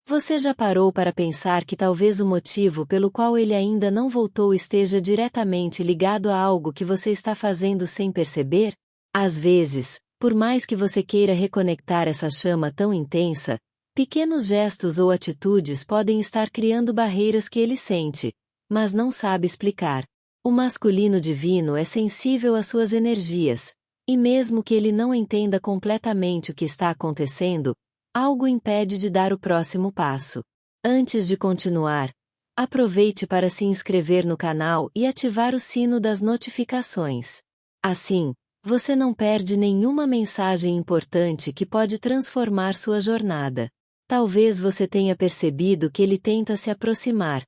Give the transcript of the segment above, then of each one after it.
Você já parou para pensar que talvez o motivo pelo qual ele ainda não voltou esteja diretamente ligado a algo que você está fazendo sem perceber? Às vezes, por mais que você queira reconectar essa chama tão intensa, pequenos gestos ou atitudes podem estar criando barreiras que ele sente, mas não sabe explicar. O masculino divino é sensível às suas energias, e mesmo que ele não entenda completamente o que está acontecendo, algo impede de dar o próximo passo. Antes de continuar, aproveite para se inscrever no canal e ativar o sino das notificações. Assim, você não perde nenhuma mensagem importante que pode transformar sua jornada. Talvez você tenha percebido que ele tenta se aproximar,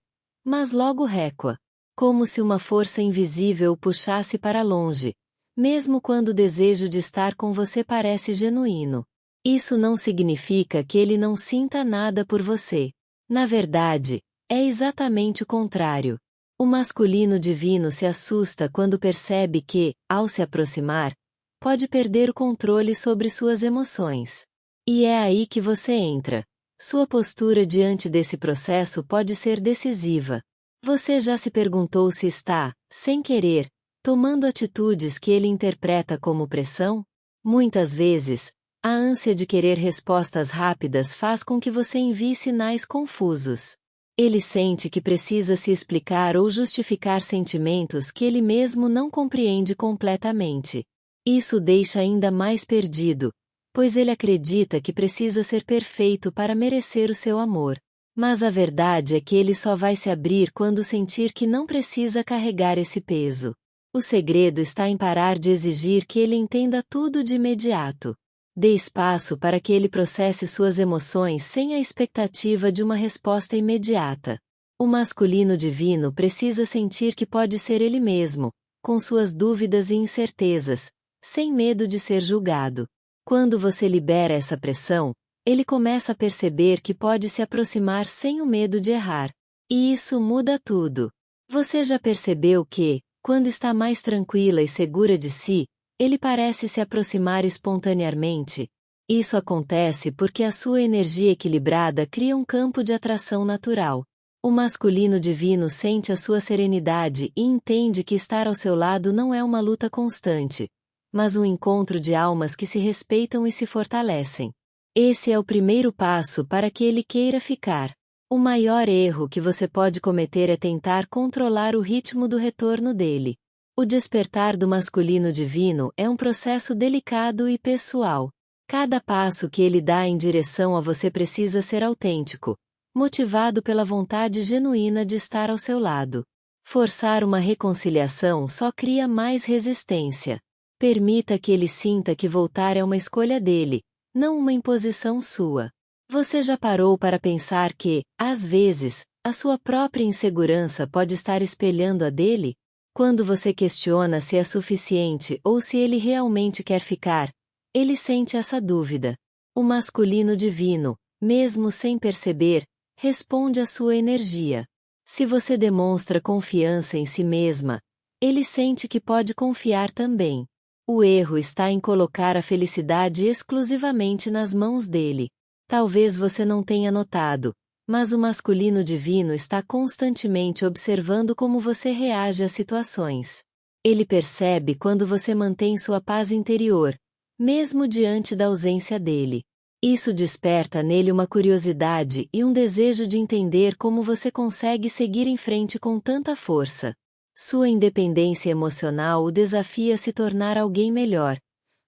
mas logo recua, como se uma força invisível o puxasse para longe, mesmo quando o desejo de estar com você parece genuíno. Isso não significa que ele não sinta nada por você. Na verdade, é exatamente o contrário. O masculino divino se assusta quando percebe que, ao se aproximar, pode perder o controle sobre suas emoções. E é aí que você entra. Sua postura diante desse processo pode ser decisiva. Você já se perguntou se está, sem querer, tomando atitudes que ele interpreta como pressão? Muitas vezes, a ânsia de querer respostas rápidas faz com que você envie sinais confusos. Ele sente que precisa se explicar ou justificar sentimentos que ele mesmo não compreende completamente. Isso o deixa ainda mais perdido, pois ele acredita que precisa ser perfeito para merecer o seu amor. Mas a verdade é que ele só vai se abrir quando sentir que não precisa carregar esse peso. O segredo está em parar de exigir que ele entenda tudo de imediato. Dê espaço para que ele processe suas emoções sem a expectativa de uma resposta imediata. O masculino divino precisa sentir que pode ser ele mesmo, com suas dúvidas e incertezas, sem medo de ser julgado. Quando você libera essa pressão, ele começa a perceber que pode se aproximar sem o medo de errar. E isso muda tudo. Você já percebeu que, quando está mais tranquila e segura de si, ele parece se aproximar espontaneamente? Isso acontece porque a sua energia equilibrada cria um campo de atração natural. O masculino divino sente a sua serenidade e entende que estar ao seu lado não é uma luta constante, mas um encontro de almas que se respeitam e se fortalecem. Esse é o primeiro passo para que ele queira ficar. O maior erro que você pode cometer é tentar controlar o ritmo do retorno dele. O despertar do masculino divino é um processo delicado e pessoal. Cada passo que ele dá em direção a você precisa ser autêntico, motivado pela vontade genuína de estar ao seu lado. Forçar uma reconciliação só cria mais resistência. Permita que ele sinta que voltar é uma escolha dele, não uma imposição sua. Você já parou para pensar que, às vezes, a sua própria insegurança pode estar espelhando a dele? Quando você questiona se é suficiente ou se ele realmente quer ficar, ele sente essa dúvida. O masculino divino, mesmo sem perceber, responde à sua energia. Se você demonstra confiança em si mesma, ele sente que pode confiar também. O erro está em colocar a felicidade exclusivamente nas mãos dele. Talvez você não tenha notado, mas o masculino divino está constantemente observando como você reage às situações. Ele percebe quando você mantém sua paz interior, mesmo diante da ausência dele. Isso desperta nele uma curiosidade e um desejo de entender como você consegue seguir em frente com tanta força. Sua independência emocional o desafia a se tornar alguém melhor,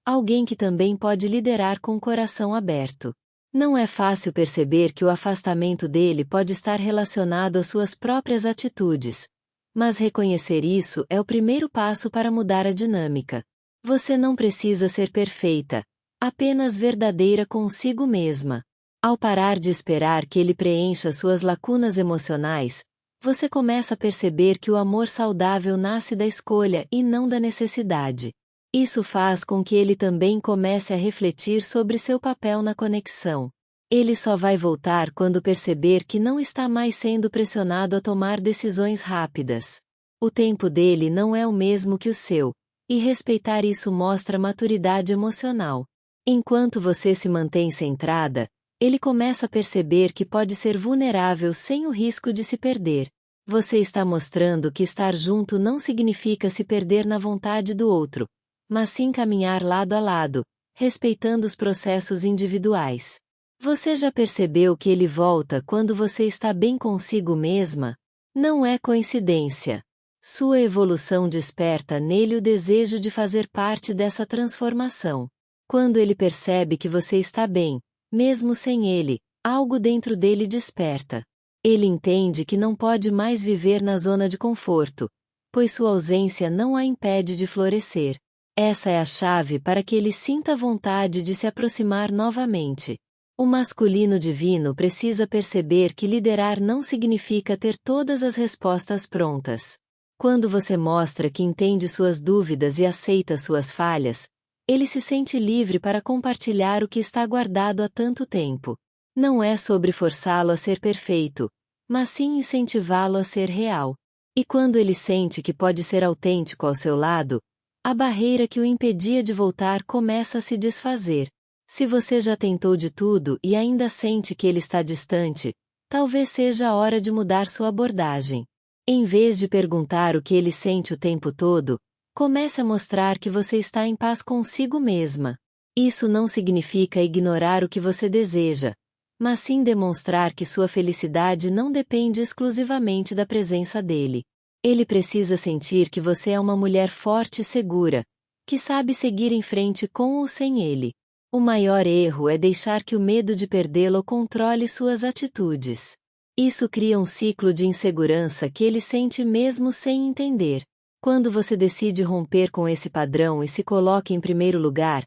alguém que também pode liderar com o coração aberto. Não é fácil perceber que o afastamento dele pode estar relacionado às suas próprias atitudes, mas reconhecer isso é o primeiro passo para mudar a dinâmica. Você não precisa ser perfeita, apenas verdadeira consigo mesma. Ao parar de esperar que ele preencha suas lacunas emocionais, você começa a perceber que o amor saudável nasce da escolha e não da necessidade. Isso faz com que ele também comece a refletir sobre seu papel na conexão. Ele só vai voltar quando perceber que não está mais sendo pressionado a tomar decisões rápidas. O tempo dele não é o mesmo que o seu, e respeitar isso mostra maturidade emocional. Enquanto você se mantém centrada, ele começa a perceber que pode ser vulnerável sem o risco de se perder. Você está mostrando que estar junto não significa se perder na vontade do outro, mas sim caminhar lado a lado, respeitando os processos individuais. Você já percebeu que ele volta quando você está bem consigo mesma? Não é coincidência. Sua evolução desperta nele o desejo de fazer parte dessa transformação. Quando ele percebe que você está bem, mesmo sem ele, algo dentro dele desperta. Ele entende que não pode mais viver na zona de conforto, pois sua ausência não a impede de florescer. Essa é a chave para que ele sinta vontade de se aproximar novamente. O masculino divino precisa perceber que liderar não significa ter todas as respostas prontas. Quando você mostra que entende suas dúvidas e aceita suas falhas, ele se sente livre para compartilhar o que está guardado há tanto tempo. Não é sobre forçá-lo a ser perfeito, mas sim incentivá-lo a ser real. E quando ele sente que pode ser autêntico ao seu lado, a barreira que o impedia de voltar começa a se desfazer. Se você já tentou de tudo e ainda sente que ele está distante, talvez seja a hora de mudar sua abordagem. Em vez de perguntar o que ele sente o tempo todo, comece a mostrar que você está em paz consigo mesma. Isso não significa ignorar o que você deseja, mas sim demonstrar que sua felicidade não depende exclusivamente da presença dele. Ele precisa sentir que você é uma mulher forte e segura, que sabe seguir em frente com ou sem ele. O maior erro é deixar que o medo de perdê-lo controle suas atitudes. Isso cria um ciclo de insegurança que ele sente mesmo sem entender. Quando você decide romper com esse padrão e se coloca em primeiro lugar,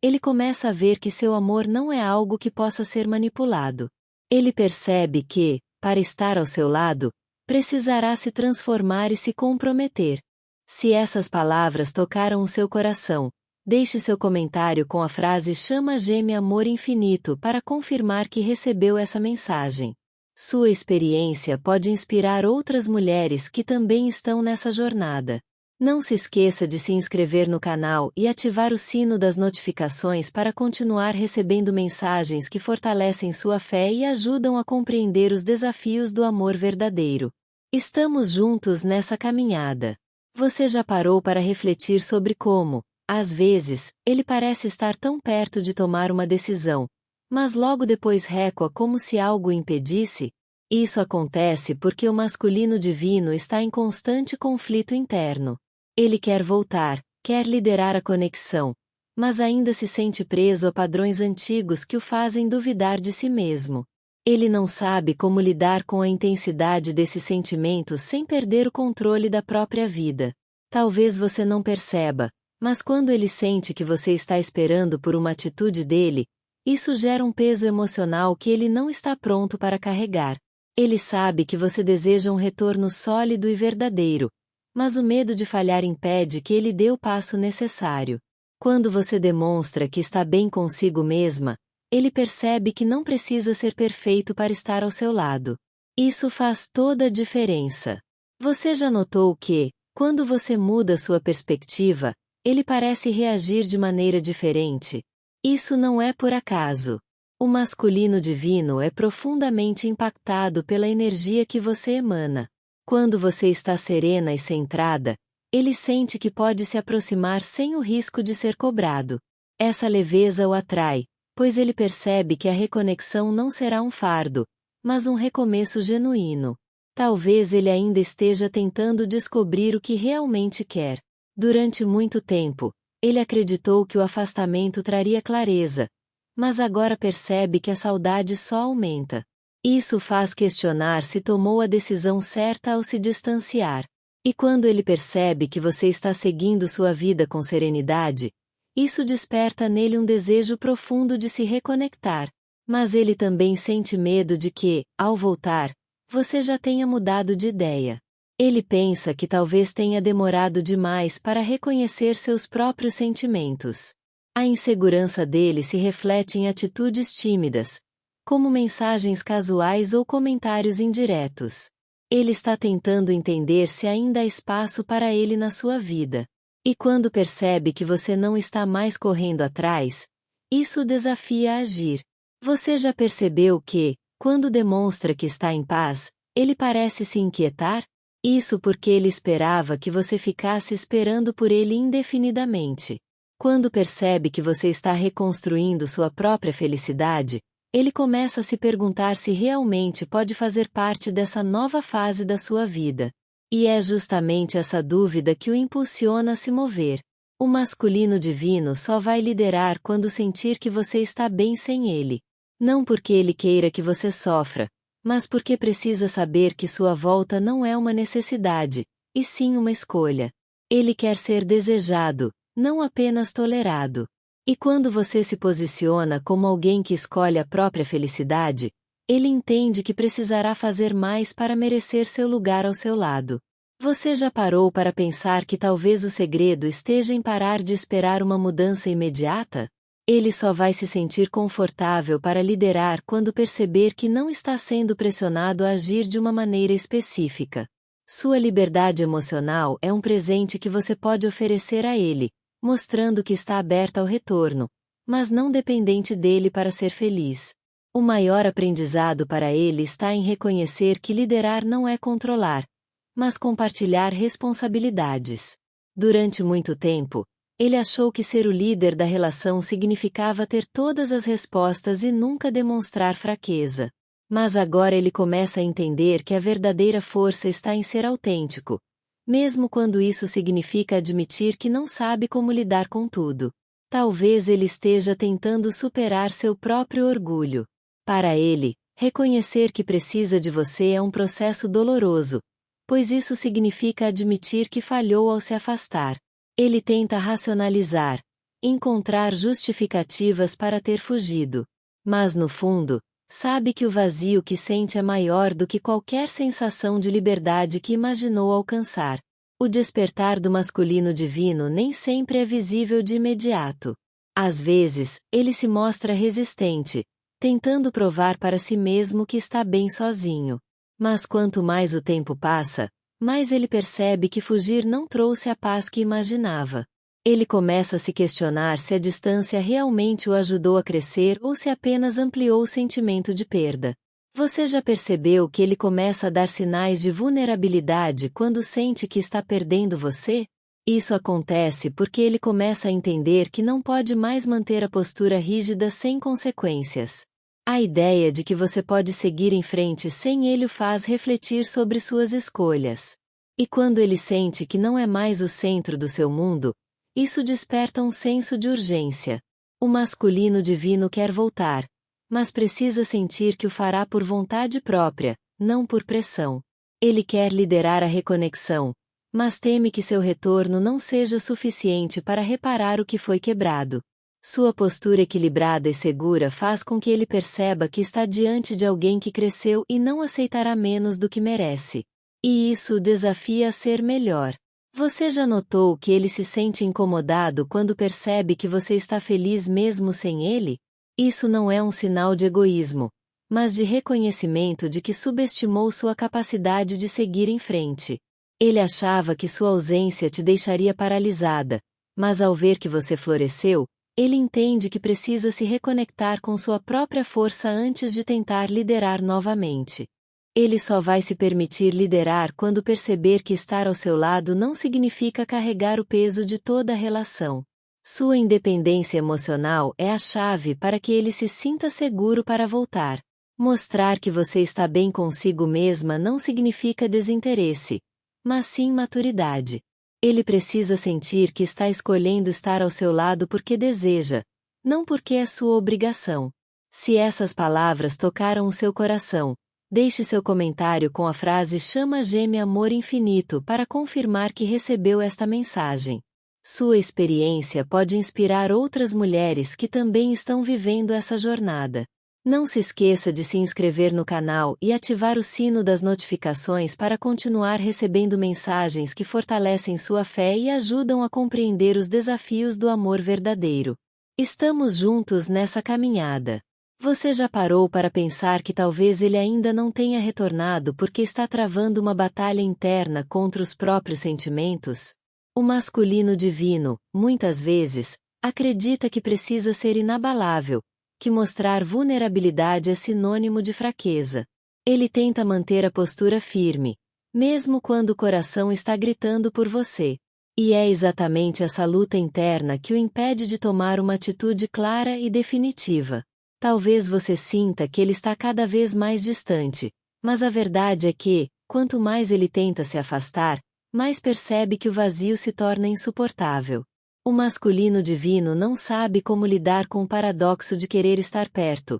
ele começa a ver que seu amor não é algo que possa ser manipulado. Ele percebe que, para estar ao seu lado, precisará se transformar e se comprometer. Se essas palavras tocaram o seu coração, deixe seu comentário com a frase Chama Gêmea Amor Infinito para confirmar que recebeu essa mensagem. Sua experiência pode inspirar outras mulheres que também estão nessa jornada. Não se esqueça de se inscrever no canal e ativar o sino das notificações para continuar recebendo mensagens que fortalecem sua fé e ajudam a compreender os desafios do amor verdadeiro. Estamos juntos nessa caminhada. Você já parou para refletir sobre como, às vezes, ele parece estar tão perto de tomar uma decisão, mas logo depois recua como se algo o impedisse? Isso acontece porque o masculino divino está em constante conflito interno. Ele quer voltar, quer liderar a conexão, mas ainda se sente preso a padrões antigos que o fazem duvidar de si mesmo. Ele não sabe como lidar com a intensidade desses sentimentos sem perder o controle da própria vida. Talvez você não perceba, mas quando ele sente que você está esperando por uma atitude dele, isso gera um peso emocional que ele não está pronto para carregar. Ele sabe que você deseja um retorno sólido e verdadeiro, mas o medo de falhar impede que ele dê o passo necessário. Quando você demonstra que está bem consigo mesma, ele percebe que não precisa ser perfeito para estar ao seu lado. Isso faz toda a diferença. Você já notou que, quando você muda sua perspectiva, ele parece reagir de maneira diferente? Isso não é por acaso. O masculino divino é profundamente impactado pela energia que você emana. Quando você está serena e centrada, ele sente que pode se aproximar sem o risco de ser cobrado. Essa leveza o atrai, pois ele percebe que a reconexão não será um fardo, mas um recomeço genuíno. Talvez ele ainda esteja tentando descobrir o que realmente quer. Durante muito tempo, ele acreditou que o afastamento traria clareza, mas agora percebe que a saudade só aumenta. Isso faz questionar se tomou a decisão certa ao se distanciar. E quando ele percebe que você está seguindo sua vida com serenidade, isso desperta nele um desejo profundo de se reconectar. Mas ele também sente medo de que, ao voltar, você já tenha mudado de ideia. Ele pensa que talvez tenha demorado demais para reconhecer seus próprios sentimentos. A insegurança dele se reflete em atitudes tímidas, como mensagens casuais ou comentários indiretos. Ele está tentando entender se ainda há espaço para ele na sua vida. E quando percebe que você não está mais correndo atrás, isso o desafia a agir. Você já percebeu que, quando demonstra que está em paz, ele parece se inquietar? Isso porque ele esperava que você ficasse esperando por ele indefinidamente. Quando percebe que você está reconstruindo sua própria felicidade, ele começa a se perguntar se realmente pode fazer parte dessa nova fase da sua vida. E é justamente essa dúvida que o impulsiona a se mover. O masculino divino só vai liderar quando sentir que você está bem sem ele. Não porque ele queira que você sofra, mas porque precisa saber que sua volta não é uma necessidade, e sim uma escolha. Ele quer ser desejado, não apenas tolerado. E quando você se posiciona como alguém que escolhe a própria felicidade, ele entende que precisará fazer mais para merecer seu lugar ao seu lado. Você já parou para pensar que talvez o segredo esteja em parar de esperar uma mudança imediata? Ele só vai se sentir confortável para liderar quando perceber que não está sendo pressionado a agir de uma maneira específica. Sua liberdade emocional é um presente que você pode oferecer a ele, mostrando que está aberta ao retorno, mas não dependente dele para ser feliz. O maior aprendizado para ele está em reconhecer que liderar não é controlar, mas compartilhar responsabilidades. Durante muito tempo, ele achou que ser o líder da relação significava ter todas as respostas e nunca demonstrar fraqueza. Mas agora ele começa a entender que a verdadeira força está em ser autêntico, mesmo quando isso significa admitir que não sabe como lidar com tudo. Talvez ele esteja tentando superar seu próprio orgulho. Para ele, reconhecer que precisa de você é um processo doloroso, pois isso significa admitir que falhou ao se afastar. Ele tenta racionalizar, encontrar justificativas para ter fugido. Mas no fundo, sabe que o vazio que sente é maior do que qualquer sensação de liberdade que imaginou alcançar. O despertar do masculino divino nem sempre é visível de imediato. Às vezes, ele se mostra resistente, tentando provar para si mesmo que está bem sozinho. Mas quanto mais o tempo passa, mais ele percebe que fugir não trouxe a paz que imaginava. Ele começa a se questionar se a distância realmente o ajudou a crescer ou se apenas ampliou o sentimento de perda. Você já percebeu que ele começa a dar sinais de vulnerabilidade quando sente que está perdendo você? Isso acontece porque ele começa a entender que não pode mais manter a postura rígida sem consequências. A ideia de que você pode seguir em frente sem ele o faz refletir sobre suas escolhas. E quando ele sente que não é mais o centro do seu mundo, isso desperta um senso de urgência. O masculino divino quer voltar, mas precisa sentir que o fará por vontade própria, não por pressão. Ele quer liderar a reconexão, mas teme que seu retorno não seja suficiente para reparar o que foi quebrado. Sua postura equilibrada e segura faz com que ele perceba que está diante de alguém que cresceu e não aceitará menos do que merece. E isso o desafia a ser melhor. Você já notou que ele se sente incomodado quando percebe que você está feliz mesmo sem ele? Isso não é um sinal de egoísmo, mas de reconhecimento de que subestimou sua capacidade de seguir em frente. Ele achava que sua ausência te deixaria paralisada, mas ao ver que você floresceu, ele entende que precisa se reconectar com sua própria força antes de tentar liderar novamente. Ele só vai se permitir liderar quando perceber que estar ao seu lado não significa carregar o peso de toda a relação. Sua independência emocional é a chave para que ele se sinta seguro para voltar. Mostrar que você está bem consigo mesma não significa desinteresse, mas sim maturidade. Ele precisa sentir que está escolhendo estar ao seu lado porque deseja, não porque é sua obrigação. Se essas palavras tocaram o seu coração, deixe seu comentário com a frase Chama Gêmea Amor Infinito para confirmar que recebeu esta mensagem. Sua experiência pode inspirar outras mulheres que também estão vivendo essa jornada. Não se esqueça de se inscrever no canal e ativar o sino das notificações para continuar recebendo mensagens que fortalecem sua fé e ajudam a compreender os desafios do amor verdadeiro. Estamos juntos nessa caminhada. Você já parou para pensar que talvez ele ainda não tenha retornado porque está travando uma batalha interna contra os próprios sentimentos? O masculino divino, muitas vezes, acredita que precisa ser inabalável, que mostrar vulnerabilidade é sinônimo de fraqueza. Ele tenta manter a postura firme, mesmo quando o coração está gritando por você. E é exatamente essa luta interna que o impede de tomar uma atitude clara e definitiva. Talvez você sinta que ele está cada vez mais distante, mas a verdade é que, quanto mais ele tenta se afastar, mais percebe que o vazio se torna insuportável. O masculino divino não sabe como lidar com o paradoxo de querer estar perto,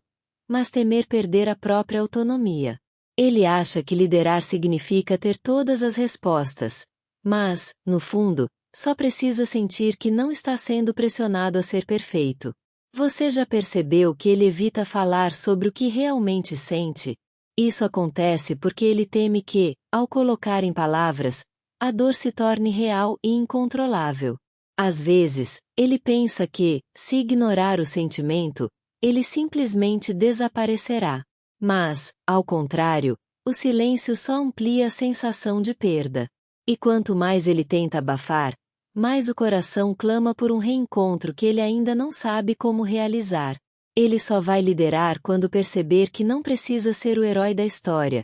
mas temer perder a própria autonomia. Ele acha que liderar significa ter todas as respostas, mas, no fundo, só precisa sentir que não está sendo pressionado a ser perfeito. Você já percebeu que ele evita falar sobre o que realmente sente? Isso acontece porque ele teme que, ao colocar em palavras, a dor se torne real e incontrolável. Às vezes, ele pensa que, se ignorar o sentimento, ele simplesmente desaparecerá. Mas, ao contrário, o silêncio só amplia a sensação de perda. E quanto mais ele tenta abafar, mais o coração clama por um reencontro que ele ainda não sabe como realizar. Ele só vai liderar quando perceber que não precisa ser o herói da história,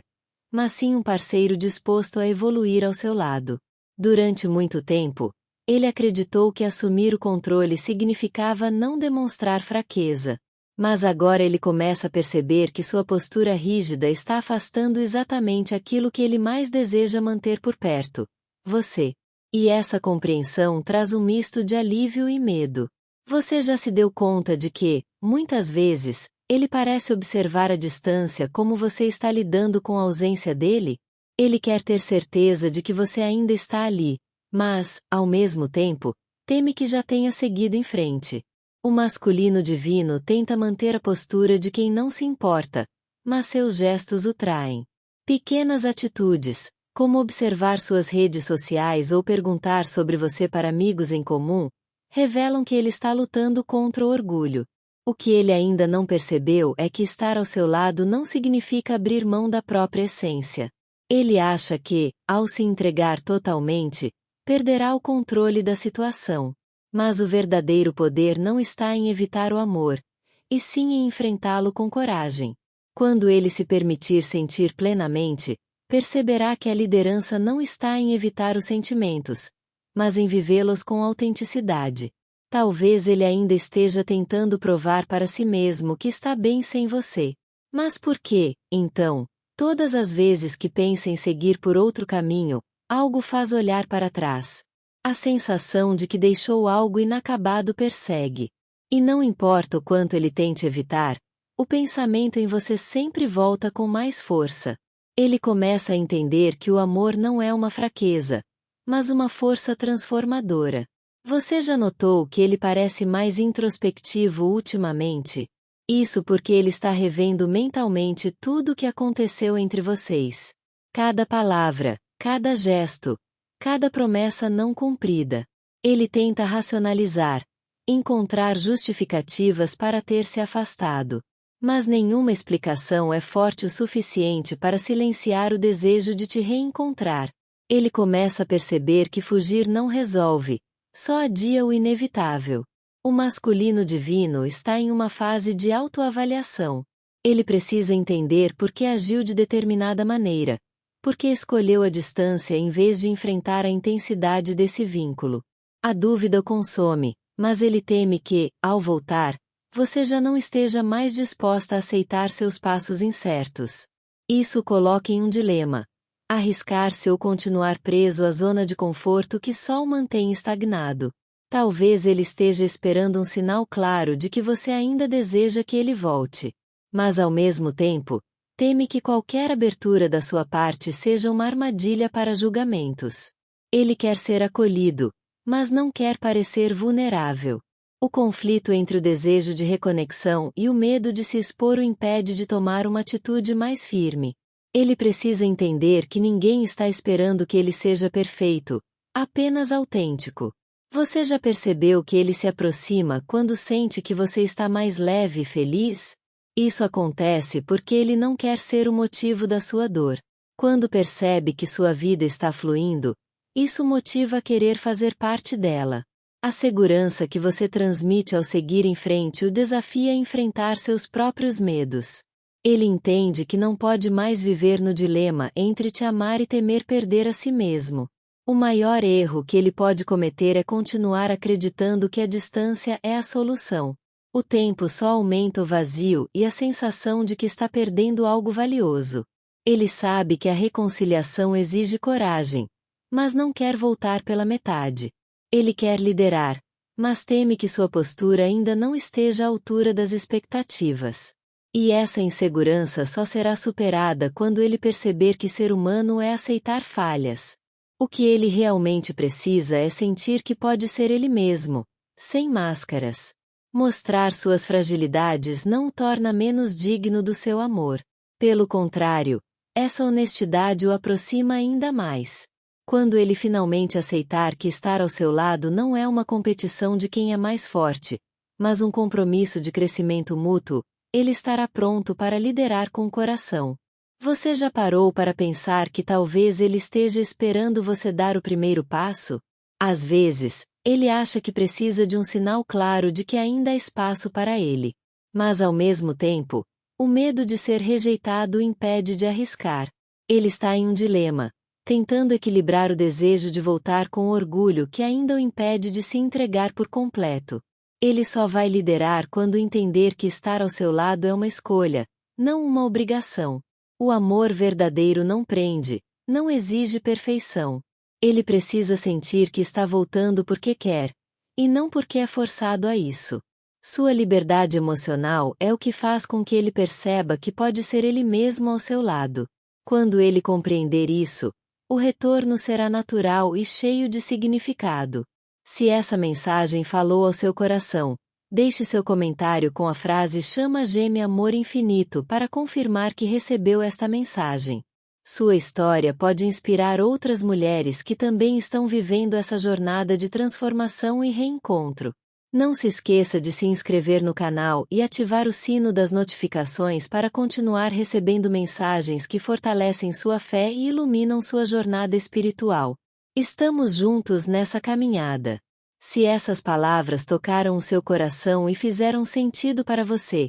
mas sim um parceiro disposto a evoluir ao seu lado. Durante muito tempo, ele acreditou que assumir o controle significava não demonstrar fraqueza. Mas agora ele começa a perceber que sua postura rígida está afastando exatamente aquilo que ele mais deseja manter por perto: você. E essa compreensão traz um misto de alívio e medo. Você já se deu conta de que, muitas vezes, ele parece observar à distância como você está lidando com a ausência dele? Ele quer ter certeza de que você ainda está ali, mas, ao mesmo tempo, teme que já tenha seguido em frente. O masculino divino tenta manter a postura de quem não se importa, mas seus gestos o traem. Pequenas atitudes, como observar suas redes sociais ou perguntar sobre você para amigos em comum, revelam que ele está lutando contra o orgulho. O que ele ainda não percebeu é que estar ao seu lado não significa abrir mão da própria essência. Ele acha que, ao se entregar totalmente, perderá o controle da situação. Mas o verdadeiro poder não está em evitar o amor, e sim em enfrentá-lo com coragem. Quando ele se permitir sentir plenamente, perceberá que a liderança não está em evitar os sentimentos, mas em vivê-los com autenticidade. Talvez ele ainda esteja tentando provar para si mesmo que está bem sem você. Mas por que, então, todas as vezes que pensa em seguir por outro caminho, algo faz olhar para trás? A sensação de que deixou algo inacabado persegue. E não importa o quanto ele tente evitar, o pensamento em você sempre volta com mais força. Ele começa a entender que o amor não é uma fraqueza, mas uma força transformadora. Você já notou que ele parece mais introspectivo ultimamente? Isso porque ele está revendo mentalmente tudo o que aconteceu entre vocês. Cada palavra, cada gesto, cada promessa não cumprida. Ele tenta racionalizar, encontrar justificativas para ter se afastado. Mas nenhuma explicação é forte o suficiente para silenciar o desejo de te reencontrar. Ele começa a perceber que fugir não resolve, só adia o inevitável. O masculino divino está em uma fase de autoavaliação. Ele precisa entender por que agiu de determinada maneira, porque escolheu a distância em vez de enfrentar a intensidade desse vínculo. A dúvida o consome, mas ele teme que, ao voltar, você já não esteja mais disposta a aceitar seus passos incertos. Isso o coloca em um dilema: arriscar-se ou continuar preso à zona de conforto que só o mantém estagnado. Talvez ele esteja esperando um sinal claro de que você ainda deseja que ele volte. Mas ao mesmo tempo, teme que qualquer abertura da sua parte seja uma armadilha para julgamentos. Ele quer ser acolhido, mas não quer parecer vulnerável. O conflito entre o desejo de reconexão e o medo de se expor o impede de tomar uma atitude mais firme. Ele precisa entender que ninguém está esperando que ele seja perfeito, apenas autêntico. Você já percebeu que ele se aproxima quando sente que você está mais leve e feliz? Isso acontece porque ele não quer ser o motivo da sua dor. Quando percebe que sua vida está fluindo, isso o motiva a querer fazer parte dela. A segurança que você transmite ao seguir em frente o desafia a enfrentar seus próprios medos. Ele entende que não pode mais viver no dilema entre te amar e temer perder a si mesmo. O maior erro que ele pode cometer é continuar acreditando que a distância é a solução. O tempo só aumenta o vazio e a sensação de que está perdendo algo valioso. Ele sabe que a reconciliação exige coragem, mas não quer voltar pela metade. Ele quer liderar, mas teme que sua postura ainda não esteja à altura das expectativas. E essa insegurança só será superada quando ele perceber que ser humano é aceitar falhas. O que ele realmente precisa é sentir que pode ser ele mesmo, sem máscaras. Mostrar suas fragilidades não o torna menos digno do seu amor. Pelo contrário, essa honestidade o aproxima ainda mais. Quando ele finalmente aceitar que estar ao seu lado não é uma competição de quem é mais forte, mas um compromisso de crescimento mútuo, ele estará pronto para liderar com o coração. Você já parou para pensar que talvez ele esteja esperando você dar o primeiro passo? Às vezes, ele acha que precisa de um sinal claro de que ainda há espaço para ele. Mas ao mesmo tempo, o medo de ser rejeitado o impede de arriscar. Ele está em um dilema, tentando equilibrar o desejo de voltar com o orgulho que ainda o impede de se entregar por completo. Ele só vai liderar quando entender que estar ao seu lado é uma escolha, não uma obrigação. O amor verdadeiro não prende, não exige perfeição. Ele precisa sentir que está voltando porque quer, e não porque é forçado a isso. Sua liberdade emocional é o que faz com que ele perceba que pode ser ele mesmo ao seu lado. Quando ele compreender isso, o retorno será natural e cheio de significado. Se essa mensagem falou ao seu coração, deixe seu comentário com a frase Chama Gêmea Amor Infinito para confirmar que recebeu esta mensagem. Sua história pode inspirar outras mulheres que também estão vivendo essa jornada de transformação e reencontro. Não se esqueça de se inscrever no canal e ativar o sino das notificações para continuar recebendo mensagens que fortalecem sua fé e iluminam sua jornada espiritual. Estamos juntos nessa caminhada. Se essas palavras tocaram o seu coração e fizeram sentido para você,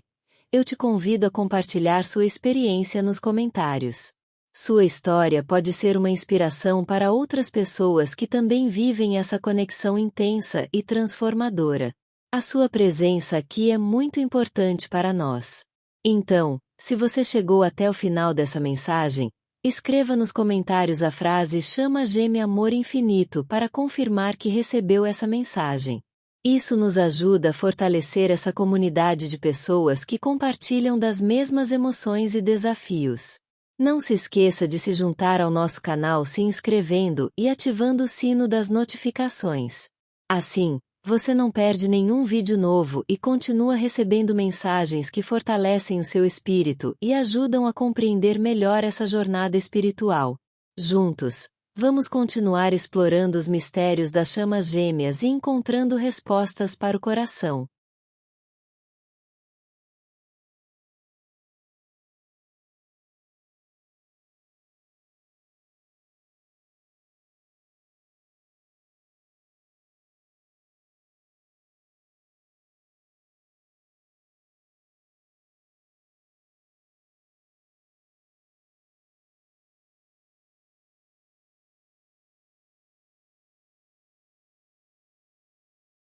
eu te convido a compartilhar sua experiência nos comentários. Sua história pode ser uma inspiração para outras pessoas que também vivem essa conexão intensa e transformadora. A sua presença aqui é muito importante para nós. Então, se você chegou até o final dessa mensagem, escreva nos comentários a frase Chama Gêmea Amor Infinito para confirmar que recebeu essa mensagem. Isso nos ajuda a fortalecer essa comunidade de pessoas que compartilham das mesmas emoções e desafios. Não se esqueça de se juntar ao nosso canal se inscrevendo e ativando o sino das notificações. Assim, você não perde nenhum vídeo novo e continua recebendo mensagens que fortalecem o seu espírito e ajudam a compreender melhor essa jornada espiritual. Juntos, vamos continuar explorando os mistérios das chamas gêmeas e encontrando respostas para o coração.